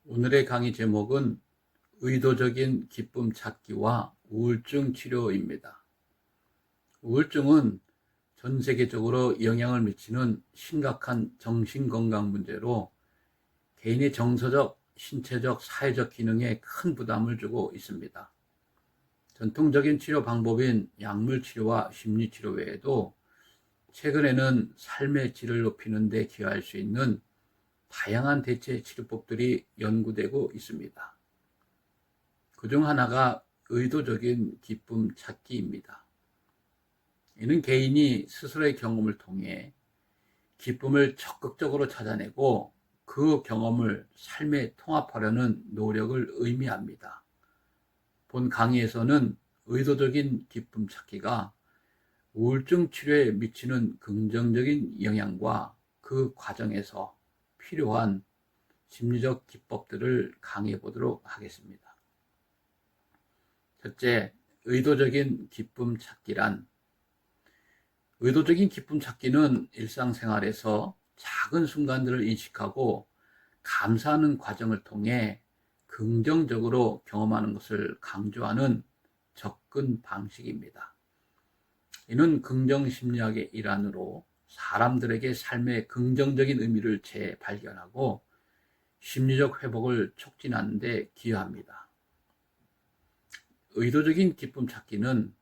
오늘의 강의 제목은 의도적인 기쁨 찾기와 우울증 치료입니다. 우울증은 전 세계적으로 영향을 미치는 심각한 정신건강 문제로 개인의 정서적, 신체적, 사회적 기능에 큰 부담을 주고 있습니다. 전통적인 치료 방법인 약물 치료와 심리 치료 외에도 최근에는 삶의 질을 높이는 데 기여할 수 있는 다양한 대체 치료법들이 연구되고 있습니다. 그중 하나가 의도적인 기쁨 찾기입니다. 이는 개인이 스스로의 경험을 통해 기쁨을 적극적으로 찾아내고 그 경험을 삶에 통합하려는 노력을 의미합니다. 본 강의에서는 의도적인 기쁨 찾기가 우울증 치료에 미치는 긍정적인 영향과 그 과정에서 필요한 심리적 기법들을 강의해 보도록 하겠습니다. 첫째, 의도적인 기쁨 찾기란 의도적인 기쁨 찾기는 일상생활에서 작은 순간들을 인식하고 감사하는 과정을 통해 긍정적으로 경험하는 것을 강조하는 접근 방식입니다. 이는 긍정심리학의 일환으로 사람들에게 삶의 긍정적인 의미를 재발견하고 심리적 회복을 촉진하는 데 기여합니다. 의도적인 기쁨 찾기는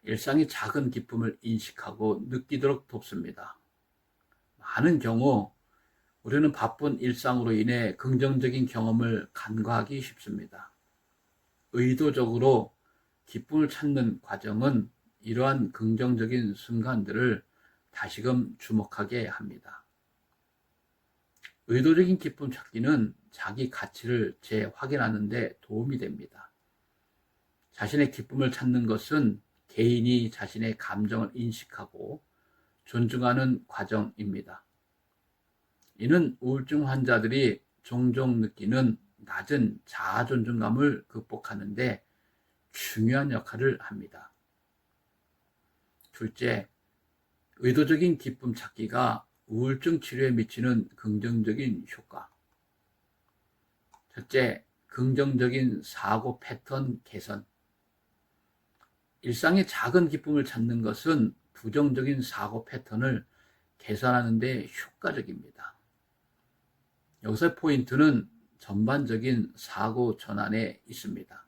일상의 작은 기쁨을 인식하고 느끼도록 돕습니다. 많은 경우 우리는 바쁜 일상으로 인해 긍정적인 경험을 간과하기 쉽습니다. 의도적으로 기쁨을 찾는 과정은 이러한 긍정적인 순간들을 다시금 주목하게 합니다. 의도적인 기쁨 찾기는 자기 가치를 재확인하는 데 도움이 됩니다. 자신의 기쁨을 찾는 것은 개인이 자신의 감정을 인식하고 존중하는 과정입니다. 이는 우울증 환자들이 종종 느끼는 낮은 자아 존중감을 극복하는 데 중요한 역할을 합니다. 둘째, 의도적인 기쁨 찾기가 우울증 치료에 미치는 긍정적인 효과. 첫째, 긍정적인 사고 패턴 개선. 일상의 작은 기쁨을 찾는 것은 부정적인 사고 패턴을 개선하는 데 효과적입니다. 여기서 포인트는 전반적인 사고 전환에 있습니다.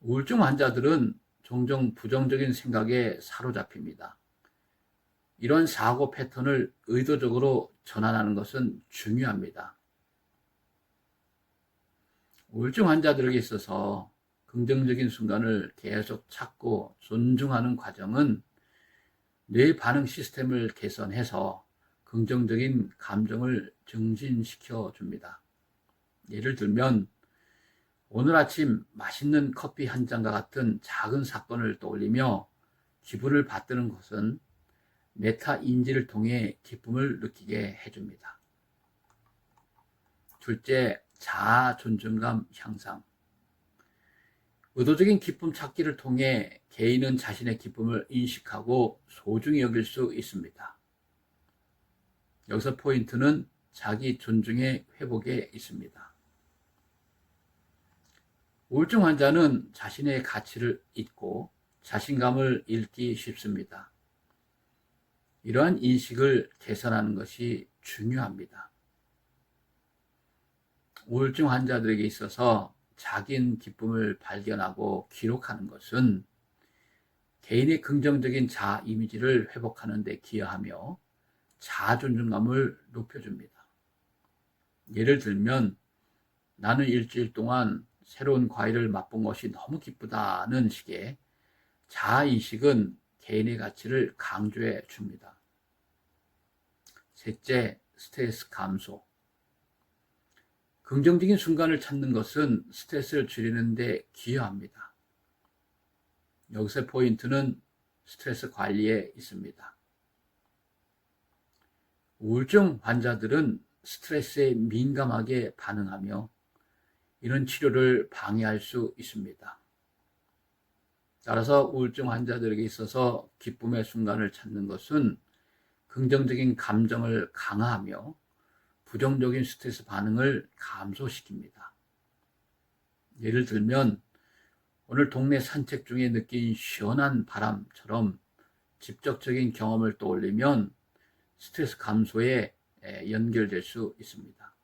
우울증 환자들은 종종 부정적인 생각에 사로잡힙니다. 이런 사고 패턴을 의도적으로 전환하는 것은 중요합니다. 우울증 환자들에게 있어서 긍정적인 순간을 계속 찾고 존중하는 과정은 뇌 반응 시스템을 개선해서 긍정적인 감정을 증진시켜 줍니다. 예를 들면 오늘 아침 맛있는 커피 한 잔과 같은 작은 사건을 떠올리며 기분을 받드는 것은 메타 인지를 통해 기쁨을 느끼게 해줍니다. 둘째, 자아 존중감 향상. 의도적인 기쁨 찾기를 통해 개인은 자신의 기쁨을 인식하고 소중히 여길 수 있습니다. 여기서 포인트는 자기 존중의 회복에 있습니다. 우울증 환자는 자신의 가치를 잊고 자신감을 잃기 쉽습니다. 이러한 인식을 개선하는 것이 중요합니다. 우울증 환자들에게 있어서 작은 기쁨을 발견하고 기록하는 것은 개인의 긍정적인 자아 이미지를 회복하는 데 기여하며 자아 존중감을 높여줍니다. 예를 들면 나는 일주일 동안 새로운 과일을 맛본 것이 너무 기쁘다는 식의 자아 인식은 개인의 가치를 강조해 줍니다. 셋째, 스트레스 감소. 긍정적인 순간을 찾는 것은 스트레스를 줄이는 데 기여합니다. 여기서 포인트는 스트레스 관리에 있습니다. 우울증 환자들은 스트레스에 민감하게 반응하며 이런 치료를 방해할 수 있습니다. 따라서 우울증 환자들에게 있어서 기쁨의 순간을 찾는 것은 긍정적인 감정을 강화하며 부정적인 스트레스 반응을 감소시킵니다. 예를 들면 오늘 동네 산책 중에 느낀 시원한 바람처럼 직접적인 경험을 떠올리면 스트레스 감소에 연결될 수 있습니다.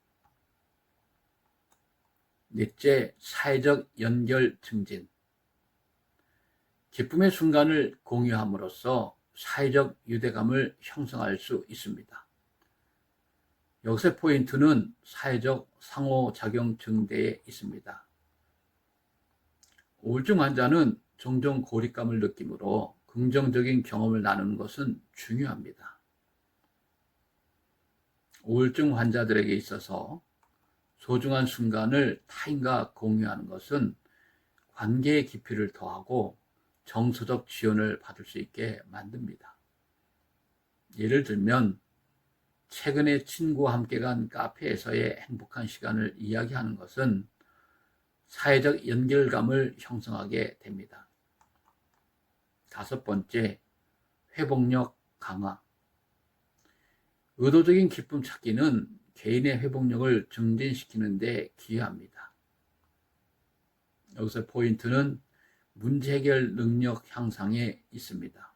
넷째, 사회적 연결 증진. 기쁨의 순간을 공유함으로써 사회적 유대감을 형성할 수 있습니다. 여기서 포인트는 사회적 상호작용 증대에 있습니다. 우울증 환자는 종종 고립감을 느끼므로 긍정적인 경험을 나누는 것은 중요합니다. 우울증 환자들에게 있어서 소중한 순간을 타인과 공유하는 것은 관계의 깊이를 더하고 정서적 지원을 받을 수 있게 만듭니다. 예를 들면 최근에 친구와 함께 간 카페에서의 행복한 시간을 이야기하는 것은 사회적 연결감을 형성하게 됩니다. 다섯 번째, 회복력 강화. 의도적인 기쁨 찾기는 개인의 회복력을 증진시키는 데 기여합니다. 여기서 포인트는 문제 해결 능력 향상에 있습니다.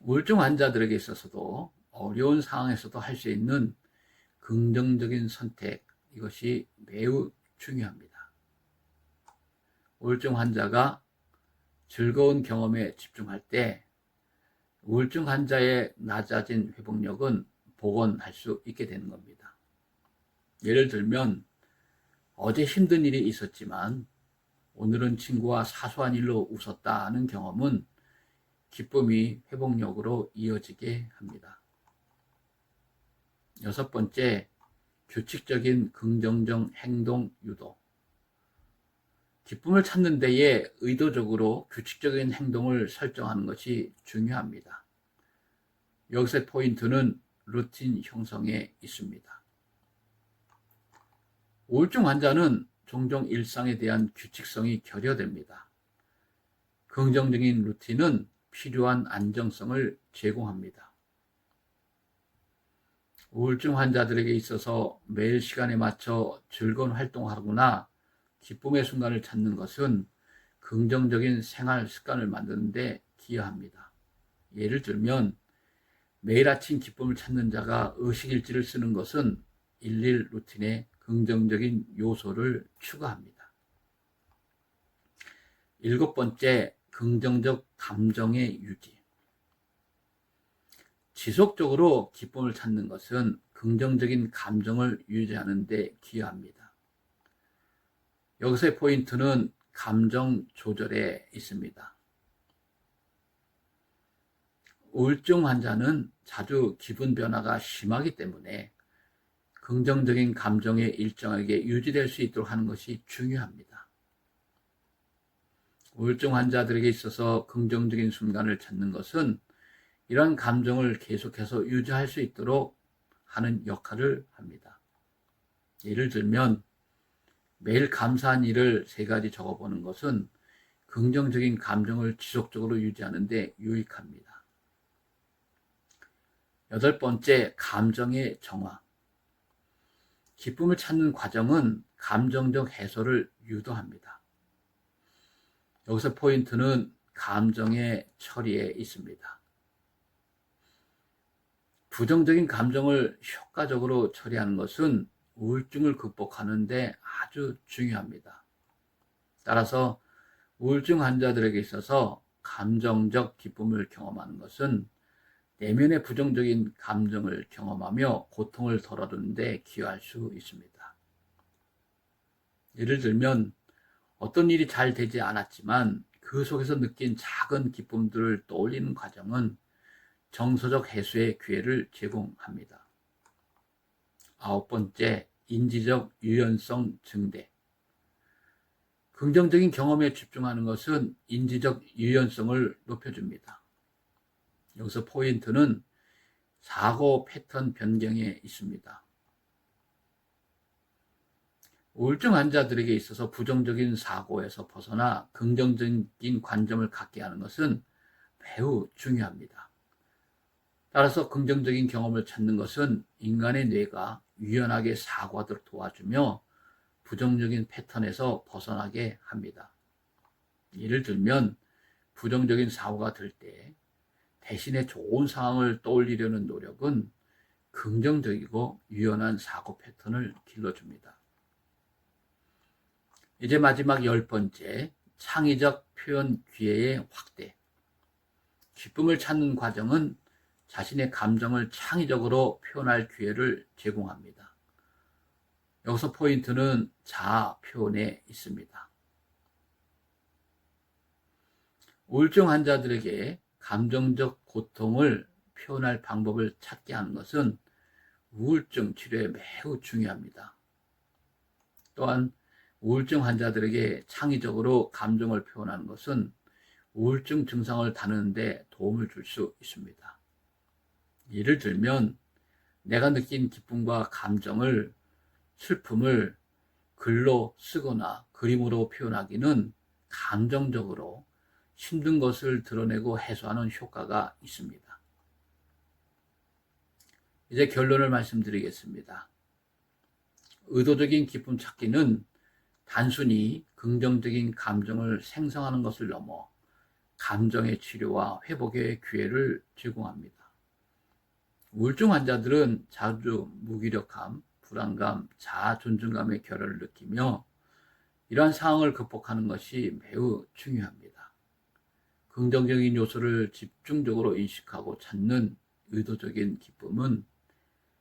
우울증 환자들에게 있어서도 어려운 상황에서도 할 수 있는 긍정적인 선택, 이것이 매우 중요합니다. 우울증 환자가 즐거운 경험에 집중할 때 우울증 환자의 낮아진 회복력은 복원할 수 있게 되는 겁니다. 예를 들면 어제 힘든 일이 있었지만 오늘은 친구와 사소한 일로 웃었다는 경험은 기쁨이 회복력으로 이어지게 합니다. 여섯 번째, 규칙적인 긍정적 행동 유도. 기쁨을 찾는 데에 의도적으로 규칙적인 행동을 설정하는 것이 중요합니다. 여기서 포인트는 루틴 형성에 있습니다. 우울증 환자는 종종 일상에 대한 규칙성이 결여됩니다. 긍정적인 루틴은 필요한 안정성을 제공합니다. 우울증 환자들에게 있어서 매일 시간에 맞춰 즐거운 활동을 하거나 기쁨의 순간을 찾는 것은 긍정적인 생활 습관을 만드는 데 기여합니다. 예를 들면 매일 아침 기쁨을 찾는 자가 의식일지를 쓰는 것은 일일 루틴에 긍정적인 요소를 추가합니다. 일곱 번째, 긍정적 감정의 유지. 지속적으로 기쁨을 찾는 것은 긍정적인 감정을 유지하는 데 기여합니다. 여기서의 포인트는 감정 조절에 있습니다. 우울증 환자는 자주 기분 변화가 심하기 때문에 긍정적인 감정이 일정하게 유지될 수 있도록 하는 것이 중요합니다. 우울증 환자들에게 있어서 긍정적인 순간을 찾는 것은 이러한 감정을 계속해서 유지할 수 있도록 하는 역할을 합니다. 예를 들면 매일 감사한 일을 3가지 적어보는 것은 긍정적인 감정을 지속적으로 유지하는 데 유익합니다. 여덟 번째, 감정의 정화. 기쁨을 찾는 과정은 감정적 해소를 유도합니다. 여기서 포인트는 감정의 처리에 있습니다. 부정적인 감정을 효과적으로 처리하는 것은 우울증을 극복하는 데 아주 중요합니다. 따라서 우울증 환자들에게 있어서 감정적 기쁨을 경험하는 것은 내면의 부정적인 감정을 경험하며 고통을 덜어주는 데 기여할 수 있습니다. 예를 들면 어떤 일이 잘 되지 않았지만 그 속에서 느낀 작은 기쁨들을 떠올리는 과정은 정서적 해소의 기회를 제공합니다. 아홉 번째, 인지적 유연성 증대. 긍정적인 경험에 집중하는 것은 인지적 유연성을 높여줍니다. 여기서 포인트는 사고 패턴 변경에 있습니다. 우울증 환자들에게 있어서 부정적인 사고에서 벗어나 긍정적인 관점을 갖게 하는 것은 매우 중요합니다. 따라서 긍정적인 경험을 찾는 것은 인간의 뇌가 유연하게 사고하도록 도와주며 부정적인 패턴에서 벗어나게 합니다. 예를 들면 부정적인 사고가 들 때 대신에 좋은 상황을 떠올리려는 노력은 긍정적이고 유연한 사고 패턴을 길러줍니다. 이제 마지막 10번째, 창의적 표현 기회의 확대. 기쁨을 찾는 과정은 자신의 감정을 창의적으로 표현할 기회를 제공합니다. 여기서 포인트는 자아 표현에 있습니다. 우울증 환자들에게 감정적 고통을 표현할 방법을 찾게 하는 것은 우울증 치료에 매우 중요합니다. 또한 우울증 환자들에게 창의적으로 감정을 표현하는 것은 우울증 증상을 다루는 데 도움을 줄 수 있습니다. 예를 들면 내가 느낀 기쁨과 감정을, 슬픔을 글로 쓰거나 그림으로 표현하기는 감정적으로 힘든 것을 드러내고 해소하는 효과가 있습니다. 이제 결론을 말씀드리겠습니다. 의도적인 기쁨 찾기는 단순히 긍정적인 감정을 생성하는 것을 넘어 감정의 치료와 회복의 기회를 제공합니다. 우울증 환자들은 자주 무기력함, 불안감, 자아 존중감의 결여를 느끼며 이러한 상황을 극복하는 것이 매우 중요합니다. 긍정적인 요소를 집중적으로 인식하고 찾는 의도적인 기쁨은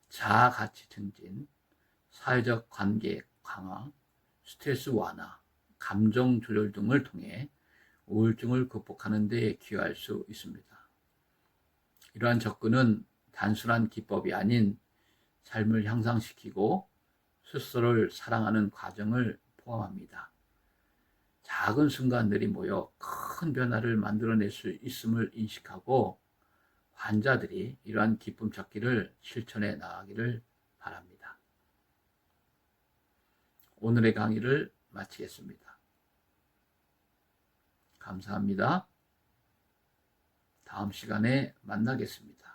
자아 가치 증진, 사회적 관계 강화, 스트레스 완화, 감정 조절 등을 통해 우울증을 극복하는 데 기여할 수 있습니다. 이러한 접근은 단순한 기법이 아닌 삶을 향상시키고 스스로를 사랑하는 과정을 포함합니다. 작은 순간들이 모여 큰 변화를 만들어낼 수 있음을 인식하고 환자들이 이러한 기쁨 찾기를 실천해 나가기를 바랍니다. 오늘의 강의를 마치겠습니다. 감사합니다. 다음 시간에 만나겠습니다.